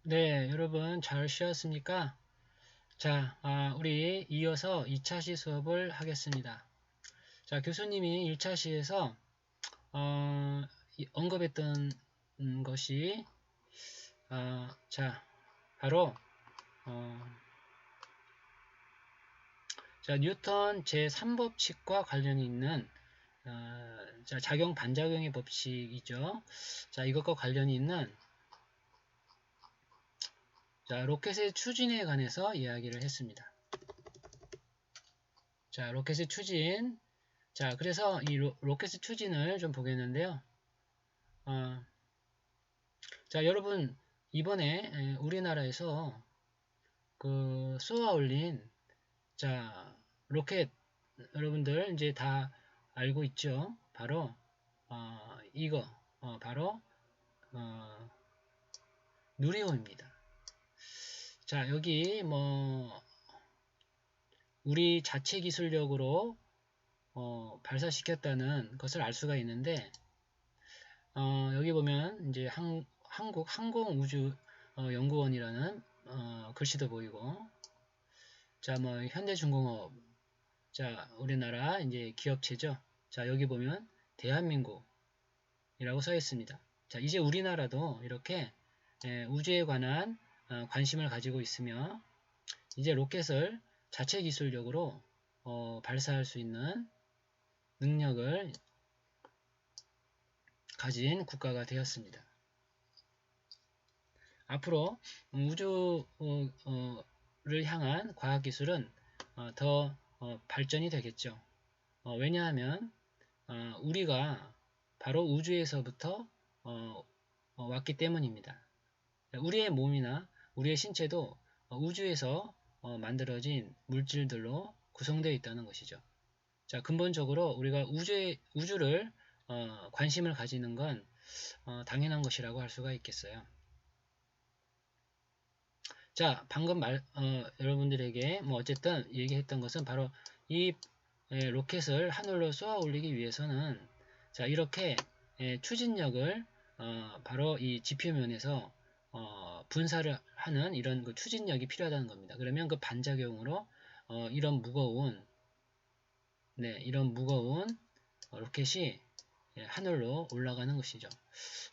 네, 여러분 잘 쉬었습니까? 자, 우리 이어서 2차시 수업을 하겠습니다. 자, 교수님이 1차시에서 언급했던 것이 자, 바로 어, 자, 뉴턴 제3법칙과 관련이 있는 자, 작용 반작용의 법칙이죠. 자, 이것과 관련이 있는 자, 로켓의 추진에 관해서 이야기를 했습니다. 자, 로켓의 추진. 자, 그래서 이 로켓의 추진을 좀 보겠는데요. 어, 자, 여러분, 이번에 우리나라에서 그 쏘아 올린, 자, 로켓, 여러분들 이제 다 알고 있죠? 바로, 이거, 바로, 어, 누리호입니다. 자, 여기 뭐, 우리 자체 기술력으로, 발사시켰다는 것을 알 수가 있는데, 여기 보면 이제 한국 항공우주연구원이라는 글씨도 보이고, 자, 뭐 현대중공업, 자, 우리나라 이제 기업체죠. 자, 여기 보면 대한민국이라고 써 있습니다. 자, 이제 우리나라도 이렇게 우주에 관한 관심을 가지고 있으며, 이제 로켓을 자체 기술력으로 발사할 수 있는 능력을 가진 국가가 되었습니다. 앞으로 우주를 향한 과학기술은 더 발전이 되겠죠. 왜냐하면 우리가 바로 우주에서부터 왔기 때문입니다. 우리의 몸이나 우리의 신체도 우주에서 만들어진 물질들로 구성되어 있다는 것이죠. 자, 근본적으로 우리가 우주를 관심을 가지는 건 당연한 것이라고 할 수가 있겠어요. 자, 방금 여러분들에게 뭐 어쨌든 얘기했던 것은 바로 이 로켓을 하늘로 쏘아 올리기 위해서는 자, 이렇게 추진력을 바로 이 지표면에서 분사를 하는 이런 그 추진력이 필요하다는 겁니다. 그러면 그 반작용으로 이런 무거운 로켓이 하늘로 올라가는 것이죠.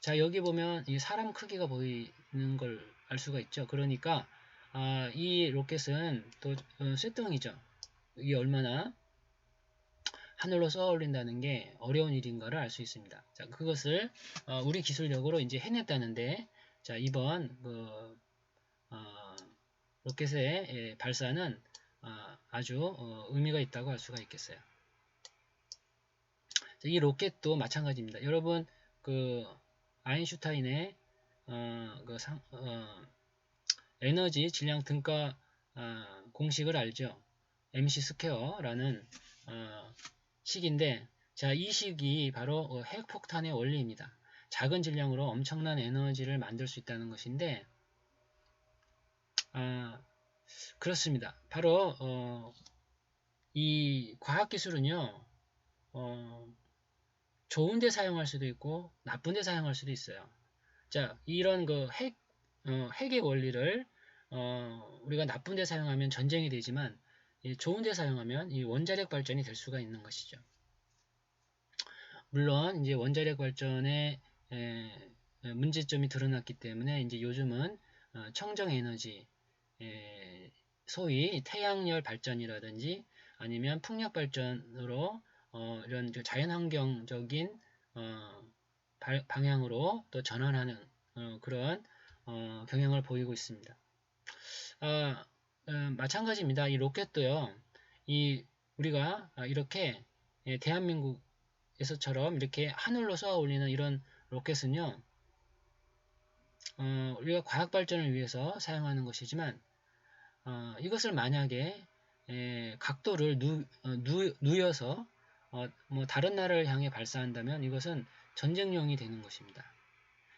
자, 여기 보면 이 사람 크기가 보이는 걸 알 수가 있죠. 그러니까 이 로켓은 또 쇳덩이죠. 이게 얼마나 하늘로 쏘아 올린다는 게 어려운 일인가를 알 수 있습니다. 자, 그것을 우리 기술력으로 이제 해냈다는데, 자, 이번 로켓의 발사는 아주 의미가 있다고 할 수가 있겠어요. 자, 이 로켓도 마찬가지입니다. 여러분 그 아인슈타인의 에너지 질량 등가 공식을 알죠? MC 스퀘어라는 식인데, 자, 이 식이 바로 핵폭탄의 원리입니다. 작은 질량으로 엄청난 에너지를 만들 수 있다는 것인데, 그렇습니다. 바로 이 과학기술은요, 좋은 데 사용할 수도 있고 나쁜 데 사용할 수도 있어요. 자, 이런 핵의 원리를 우리가 나쁜 데 사용하면 전쟁이 되지만 좋은 데 사용하면 이 원자력 발전이 될 수가 있는 것이죠. 물론 이제 원자력 발전에 문제점이 드러났기 때문에 이제 요즘은 청정 에너지, 소위 태양열 발전이라든지 아니면 풍력 발전으로 이런 자연환경적인 방향으로 또 전환하는 그런 경향을 보이고 있습니다. 마찬가지입니다. 이 로켓도요. 우리가 이렇게 대한민국에서처럼 이렇게 하늘로 쏘아 올리는 이런 로켓은요. 우리가 과학 발전을 위해서 사용하는 것이지만 이것을 만약에 각도를 누여서 뭐 다른 나라를 향해 발사한다면 이것은 전쟁용이 되는 것입니다.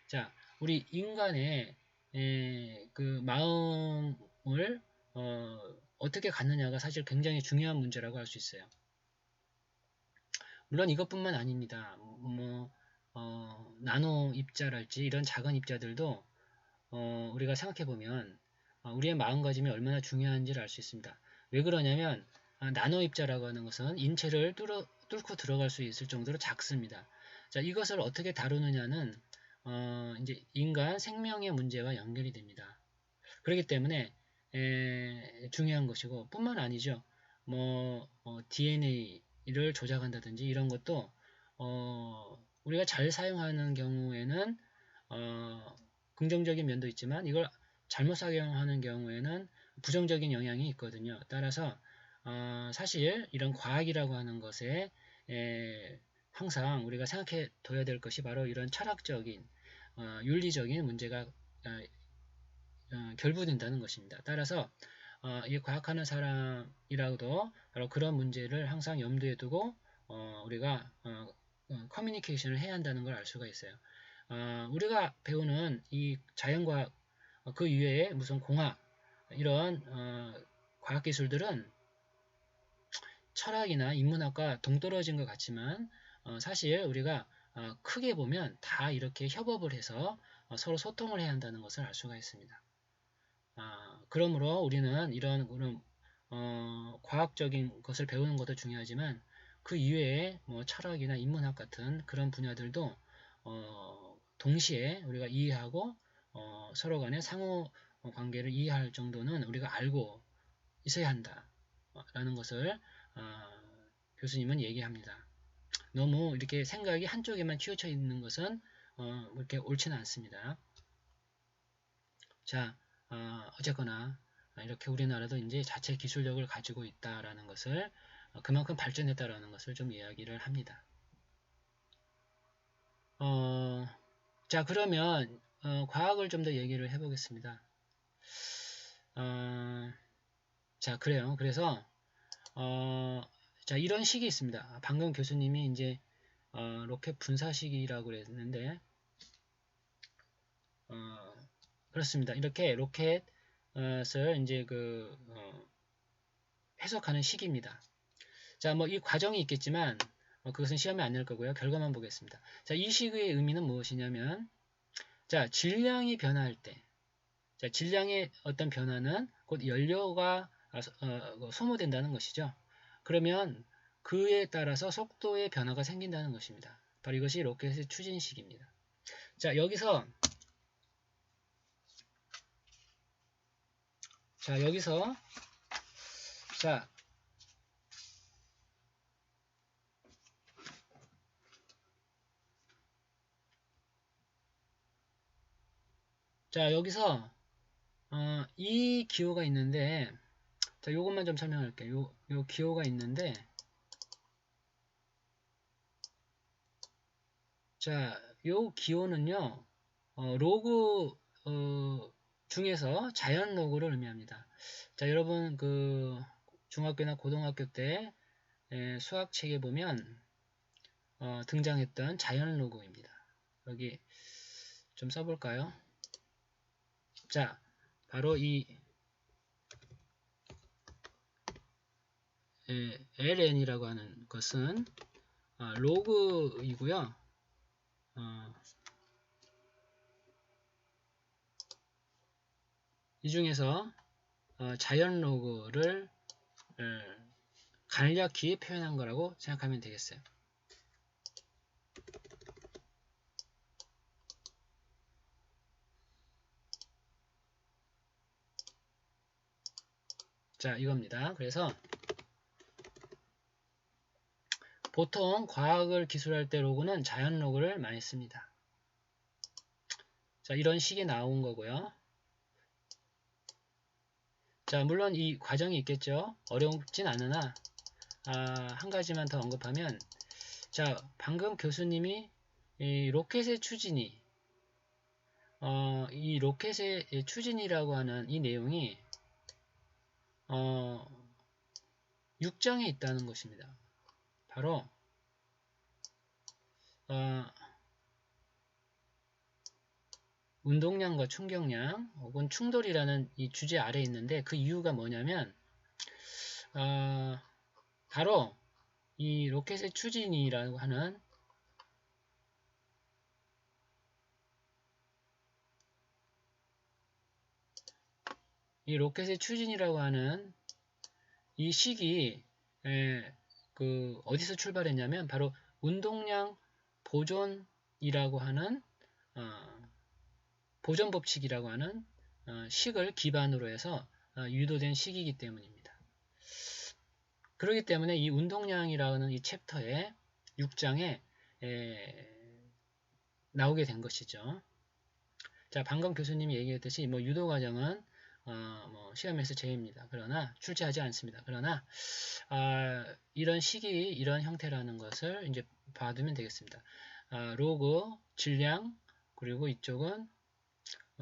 자, 우리 인간의 그 마음을 어떻게 갖느냐가 사실 굉장히 중요한 문제라고 할 수 있어요. 물론 이것뿐만 아닙니다. 나노 입자랄지 이런 작은 입자들도 우리가 생각해 보면 우리의 마음가짐이 얼마나 중요한지를 알 수 있습니다. 왜 그러냐면 나노 입자라고 하는 것은 인체를 뚫고 들어갈 수 있을 정도로 작습니다. 자, 이것을 어떻게 다루느냐는 이제 인간 생명의 문제와 연결이 됩니다. 그렇기 때문에 중요한 것이고 뿐만 아니죠. DNA를 조작한다든지 이런 것도 우리가 잘 사용하는 경우에는 긍정적인 면도 있지만 이걸 잘못 사용하는 경우에는 부정적인 영향이 있거든요. 따라서 사실 이런 과학이라고 하는 것에 항상 우리가 생각해 둬야 될 것이 바로 이런 철학적인 윤리적인 문제가 결부된다는 것입니다. 따라서 이 과학하는 사람이라도 바로 그런 문제를 항상 염두에 두고 우리가 커뮤니케이션을 해야 한다는 걸 알 수가 있어요. 우리가 배우는 이 자연과학 그 이외에 무슨 공학 이런 과학기술들은 철학이나 인문학과 동떨어진 것 같지만 사실 우리가 크게 보면 다 이렇게 협업을 해서 서로 소통을 해야 한다는 것을 알 수가 있습니다. 그러므로 우리는 이런 과학적인 것을 배우는 것도 중요하지만 그 이외에 철학이나 인문학 같은 그런 분야들도 동시에 우리가 이해하고 서로 간의 상호 관계를 이해할 정도는 우리가 알고 있어야 한다 라는 것을 교수님은 얘기합니다. 너무 이렇게 생각이 한쪽에만 치우쳐 있는 것은 그렇게 옳지는 않습니다. 자, 어쨌거나 이렇게 우리나라도 이제 자체 기술력을 가지고 있다라는 것을 그만큼 발전했다라는 것을 좀 이야기를 합니다. 자, 그러면 과학을 좀 더 얘기를 해보겠습니다. 자, 그래요. 그래서 자, 이런 식이 있습니다. 방금 교수님이 이제 로켓 분사식이라고 그랬는데 그렇습니다. 이렇게 로켓을 이제 해석하는 식입니다. 자, 이 과정이 있겠지만 그것은 시험에 안 낼 거고요. 결과만 보겠습니다. 자, 이 식의 의미는 무엇이냐면 자, 질량이 변화할 때 자, 질량의 어떤 변화는 곧 연료가 소모된다는 것이죠. 그러면 그에 따라서 속도의 변화가 생긴다는 것입니다. 바로 이것이 로켓의 추진식입니다. 자, 여기서 여기서 이 기호가 있는데 자, 요것만 좀 설명할게요. 요 기호가 있는데 자, 요 기호는요. 로그 중에서 자연 로그를 의미합니다. 자, 여러분 중학교나 고등학교 때 수학책에 보면 등장했던 자연 로그입니다. 여기 좀 써볼까요? 자, 바로 이 ln이라고 하는 것은 로그이고요. 이 중에서 자연 로그를 간략히 표현한 거라고 생각하면 되겠어요. 자, 이겁니다. 그래서 보통 과학을 기술할 때 로그는 자연 로그를 많이 씁니다. 자, 이런 식이 나온 거고요. 자, 물론 이 과정이 있겠죠. 어렵진 않으나 한 가지만 더 언급하면 자, 방금 교수님이 이 로켓의 추진이 이 로켓의 추진이라고 하는 이 내용이 6장에 있다는 것입니다. 바로 운동량과 충격량 혹은 충돌이라는 이 주제 아래에 있는데 그 이유가 뭐냐면 바로 이 로켓의 추진이라고 하는 이 로켓의 추진이라고 하는 이 식이 어디서 출발했냐면 바로 운동량 보존이라고 하는 보존 법칙이라고 하는 식을 기반으로 해서 유도된 식이기 때문입니다. 그렇기 때문에 이 운동량이라는 이 챕터에 6장에 나오게 된 것이죠. 자, 방금 교수님이 얘기했듯이 뭐 유도 과정은 뭐 시험에서 제외입니다. 그러나 출제하지 않습니다. 그러나 이런 식이 이런 형태라는 것을 이제 봐두면 되겠습니다. 로그, 질량, 그리고 이쪽은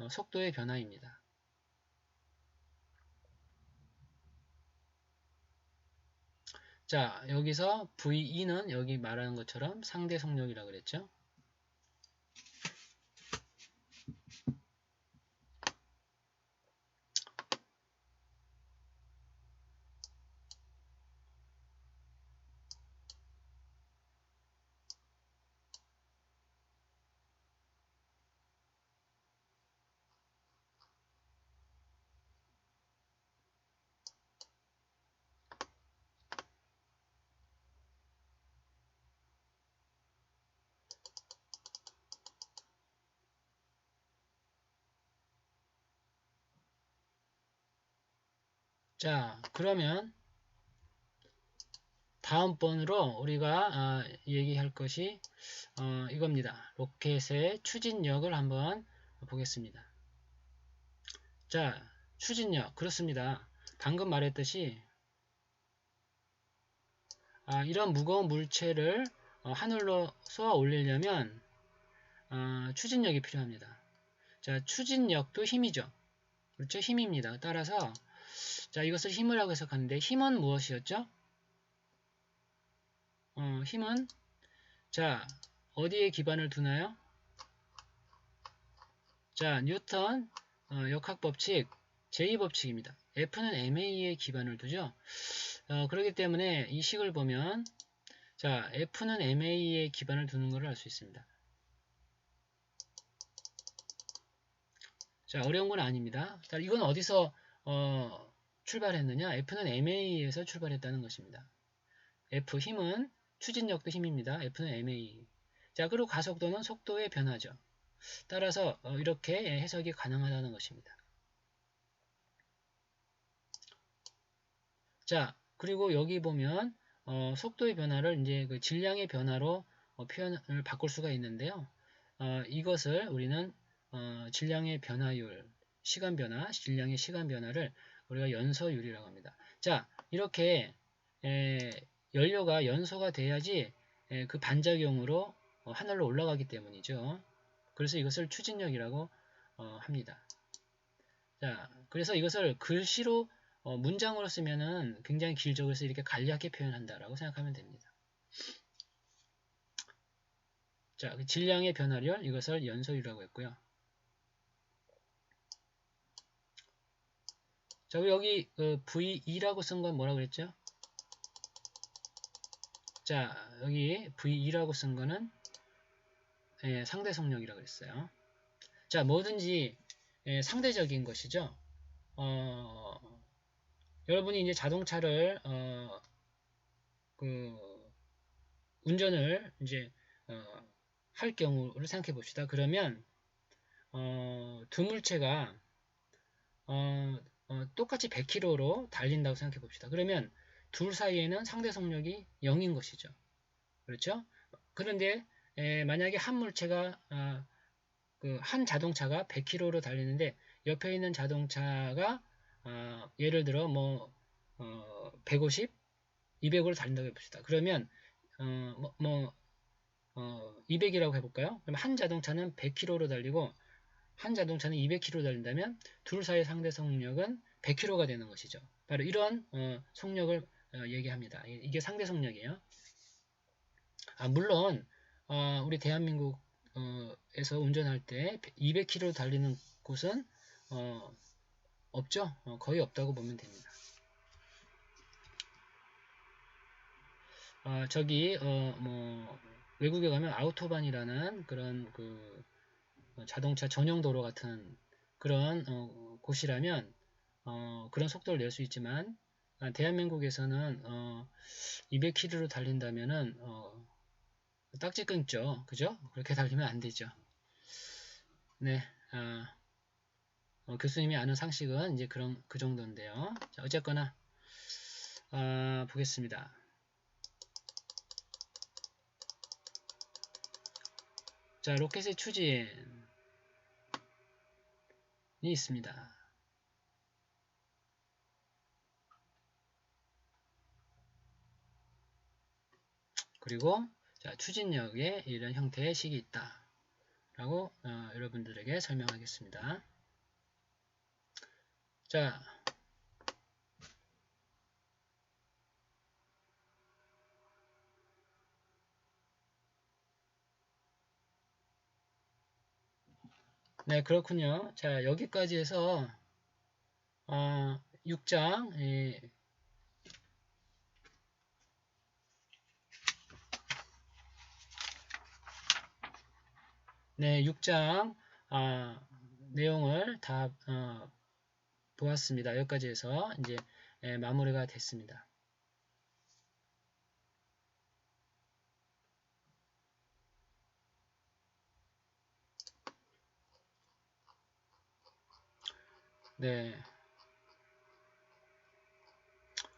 속도의 변화입니다. 자, 여기서 VE는 여기 말하는 것처럼 상대 속력이라고 그랬죠. 자, 그러면 다음번으로 우리가 얘기할 것이 이겁니다. 로켓의 추진력을 한번 보겠습니다. 자, 추진력 그렇습니다. 방금 말했듯이 이런 무거운 물체를 하늘로 쏘아 올리려면 추진력이 필요합니다. 자, 추진력도 힘이죠. 그렇죠? 힘입니다. 따라서 자, 이것을 힘이라고 해석하는데 힘은 무엇이었죠? 힘은 자, 어디에 기반을 두나요? 자, 뉴턴 역학법칙 제2법칙입니다. F는 ma에 기반을 두죠. 그렇기 때문에 이 식을 보면 자, F는 ma에 기반을 두는 것을 알 수 있습니다. 자, 어려운 건 아닙니다. 자, 이건 어디서 출발했느냐? F는 ma에서 출발했다는 것입니다. F 힘은 추진력도 힘입니다. F는 ma. 자, 그리고 가속도는 속도의 변화죠. 따라서 이렇게 해석이 가능하다는 것입니다. 자, 그리고 여기 보면 속도의 변화를 이제 그 질량의 변화로 표현을 바꿀 수가 있는데요. 이것을 우리는 질량의 변화율, 시간 변화, 질량의 시간 변화를 우리가 연소율이라고 합니다. 자, 이렇게 연료가 연소가 돼야지 그 반작용으로 하늘로 올라가기 때문이죠. 그래서 이것을 추진력이라고 합니다. 자, 그래서 이것을 글씨로 문장으로 쓰면은 굉장히 길죠. 그래서 이렇게 간략하게 표현한다라고 생각하면 됩니다. 자, 그 질량의 변화율 이것을 연소율이라고 했고요. 자, 여기 V2라고 쓴 건 뭐라고 그랬죠? 자, 여기 V2라고 쓴 거는 상대 속력이라고 그랬어요. 자, 뭐든지 상대적인 것이죠. 여러분이 이제 자동차를 운전을 이제 할 경우를 생각해 봅시다. 그러면 두 물체가 똑같이 100km로 달린다고 생각해 봅시다. 그러면 둘 사이에는 상대 속력이 0인 것이죠. 그렇죠? 그런데 만약에 한 물체가 한 자동차가 100km로 달리는데 옆에 있는 자동차가 예를 들어 뭐 150, 200으로 달린다고 해봅시다. 그러면 200이라고 해볼까요? 그럼 한 자동차는 100km로 달리고 한 자동차는 200km 달린다면 둘 사이의 상대 속력은 100km가 되는 것이죠. 바로 이런 속력을 얘기합니다. 이게 상대 속력이에요. 물론 우리 대한민국에서 운전할 때 200km 달리는 곳은 없죠. 거의 없다고 보면 됩니다. 저기 뭐 외국에 가면 아우토반이라는 그런 자동차 전용 도로 같은 그런 곳이라면 그런 속도를 낼 수 있지만 대한민국에서는 200km로 달린다면은 딱지 끊죠. 그죠? 그렇게 달리면 안 되죠. 네. 교수님이 아는 상식은 이제 그 정도인데요. 자, 어쨌거나 보겠습니다. 자, 로켓의 추진이 있습니다. 그리고 자, 추진력에 이런 형태의 식이 있다. 라고 여러분들에게 설명하겠습니다. 자, 네, 그렇군요. 자, 여기까지 해서 6장 네, 6장 내용을 다 보았습니다. 여기까지 해서 이제 마무리가 됐습니다. 네,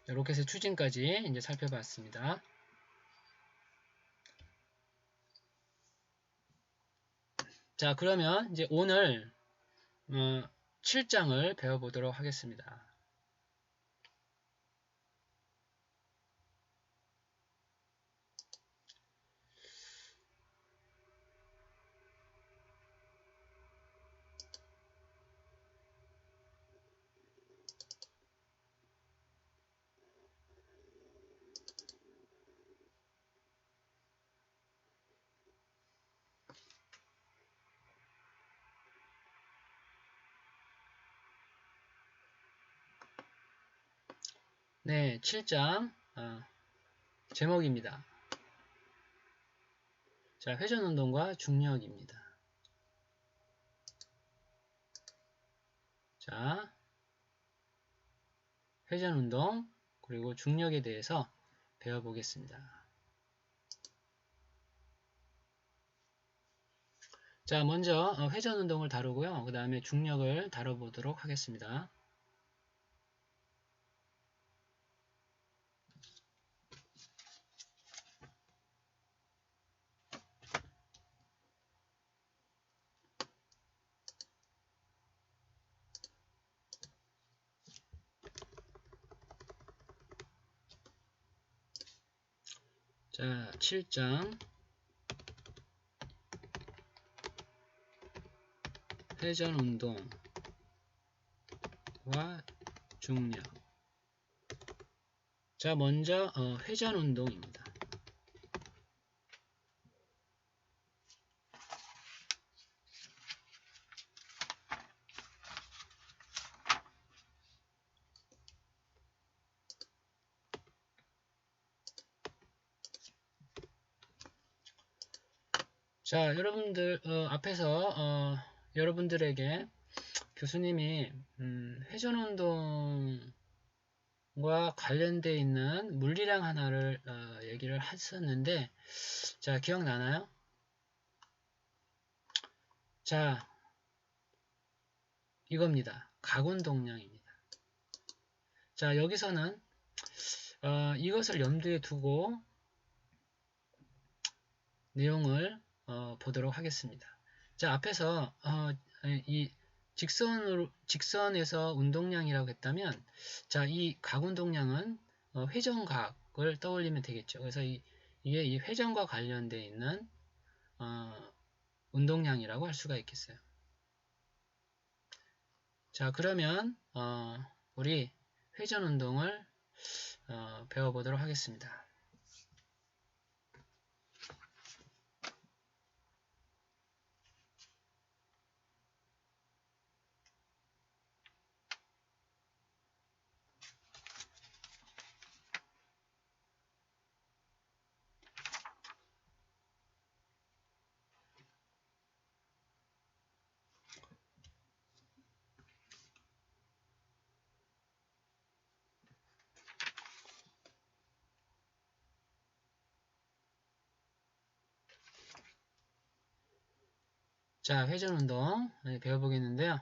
로켓의 추진까지 이제 살펴봤습니다. 자, 그러면 이제 오늘 7장을 배워보도록 하겠습니다. 네, 7장 제목입니다. 자, 회전운동과 중력입니다. 자, 회전운동 그리고 중력에 대해서 배워보겠습니다. 자, 먼저 회전운동을 다루고요. 그 다음에 중력을 다뤄보도록 하겠습니다. 자, 7장 회전운동과 중력. 자, 먼저 회전운동입니다. 자, 여러분들 앞에서 여러분들에게 교수님이 회전운동과 관련되어 있는 물리량 하나를 얘기를 했었는데, 자, 기억나나요? 자, 이겁니다. 각운동량입니다. 자, 여기서는 이것을 염두에 두고 내용을 보도록 하겠습니다. 자, 앞에서 이 직선에서 운동량이라고 했다면, 자, 이 각운동량은 회전각을 떠올리면 되겠죠. 그래서 이게 이 회전과 관련되어 있는 운동량이라고 할 수가 있겠어요. 자, 그러면 우리 회전 운동을 배워보도록 하겠습니다. 자, 회전운동 배워보겠는데요.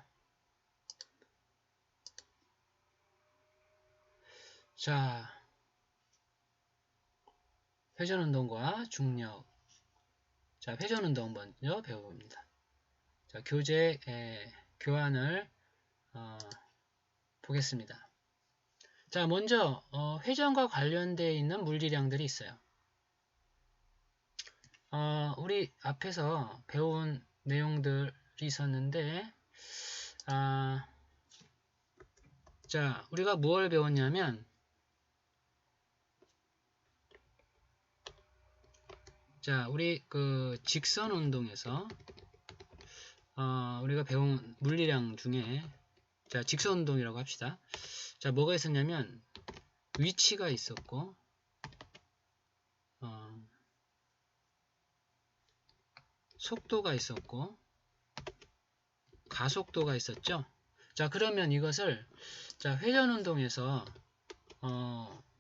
자, 회전운동과 중력. 자, 회전운동 먼저 배워봅니다. 자, 교재 교환을 보겠습니다. 자, 먼저 회전과 관련되어 있는 물리량들이 있어요. 우리 앞에서 배운 내용들이 있었는데, 자, 우리가 무엇을 배웠냐면, 자, 우리 그 직선 운동에서 우리가 배운 물리량 중에, 자, 직선 운동이라고 합시다. 자, 뭐가 있었냐면 위치가 있었고, 속도가 있었고, 가속도가 있었죠. 자, 그러면 이것을 자, 회전 운동에서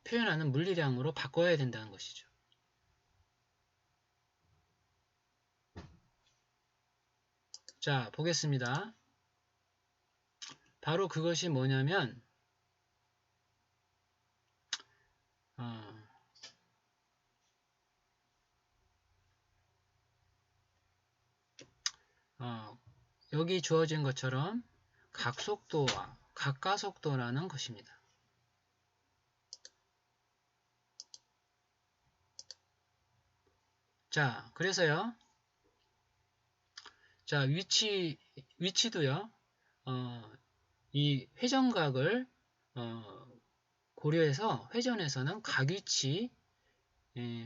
표현하는 물리량으로 바꿔야 된다는 것이죠. 자, 보겠습니다. 바로 그것이 뭐냐면 여기 주어진 것처럼 각속도와 각가속도라는 것입니다. 자, 그래서요. 자, 위치도요. 이 회전각을 고려해서 회전에서는 각위치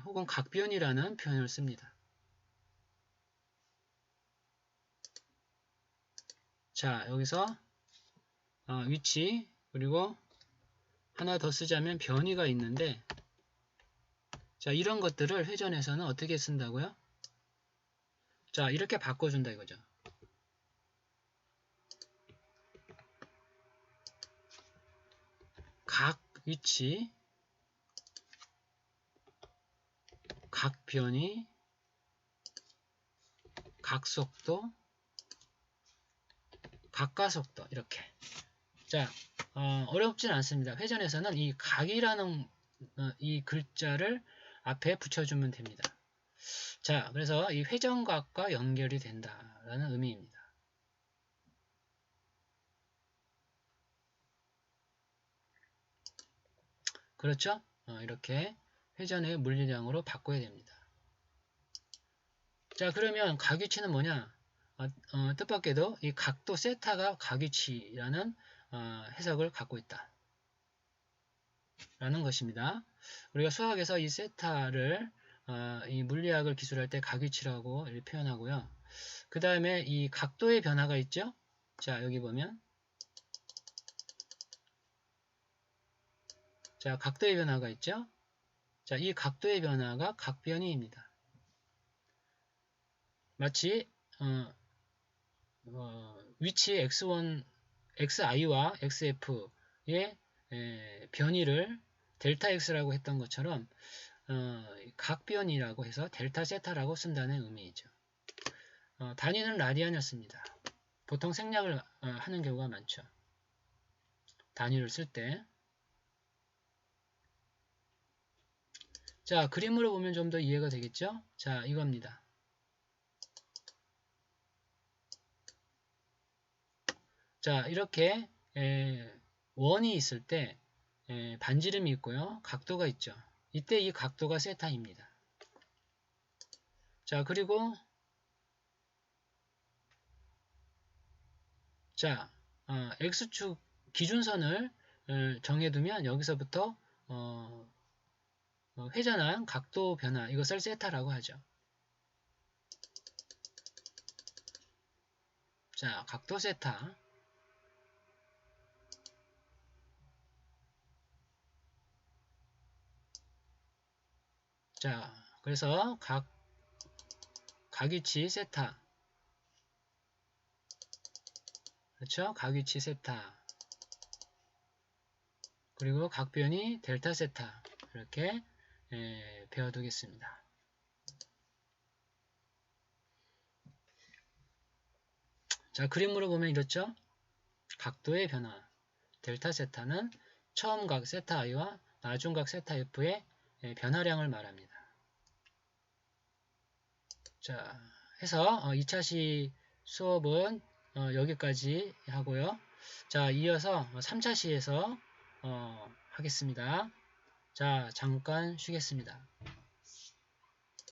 혹은 각변이라는 표현을 씁니다. 자, 여기서 위치 그리고 하나 더 쓰자면 변위가 있는데, 자, 이런 것들을 회전에서는 어떻게 쓴다고요? 자, 이렇게 바꿔준다 이거죠. 각 위치, 각 변위, 각 속도, 각가속도 이렇게. 자, 어렵진 않습니다. 회전에서는 이 각이라는 이 글자를 앞에 붙여주면 됩니다. 자, 그래서 이 회전각과 연결이 된다라는 의미입니다. 그렇죠? 이렇게 회전의 물리량으로 바꿔야 됩니다. 자, 그러면 각위치는 뭐냐? 뜻밖에도 이 각도 세타가 각위치라는 해석을 갖고 있다. 라는 것입니다. 우리가 수학에서 이 세타를 이 물리학을 기술할 때 각위치라고 표현하고요. 그 다음에 이 각도의 변화가 있죠? 자, 여기 보면 자, 각도의 변화가 있죠? 자, 이 각도의 변화가 각변위입니다. 마치 위치 x1, xi와 xf의 변위를 델타 x라고 했던 것처럼 각변이라고 해서 델타 세타라고 쓴다는 의미이죠. 단위는 라디안이었습니다. 보통 생략을 하는 경우가 많죠. 단위를 쓸 때. 자, 그림으로 보면 좀 더 이해가 되겠죠? 자, 이겁니다. 자, 이렇게 원이 있을 때 반지름이 있고요. 각도가 있죠. 이때 이 각도가 세타입니다. 자, 그리고 자, x축 기준선을 정해두면 여기서부터 회전한 각도 변화, 이것을 세타라고 하죠. 자, 각도 세타. 자, 그래서 각위치 세타. 그렇죠? 각위치 세타. 그리고 각변이 델타 세타. 이렇게 배워두겠습니다. 자, 그림으로 보면 이렇죠? 각도의 변화. 델타 세타는 처음 각 세타 i와 나중 각 세타 f의 변화량을 말합니다. 자, 해서 2차시 수업은 여기까지 하고요. 자, 이어서 3차시에서 하겠습니다. 자, 잠깐 쉬겠습니다.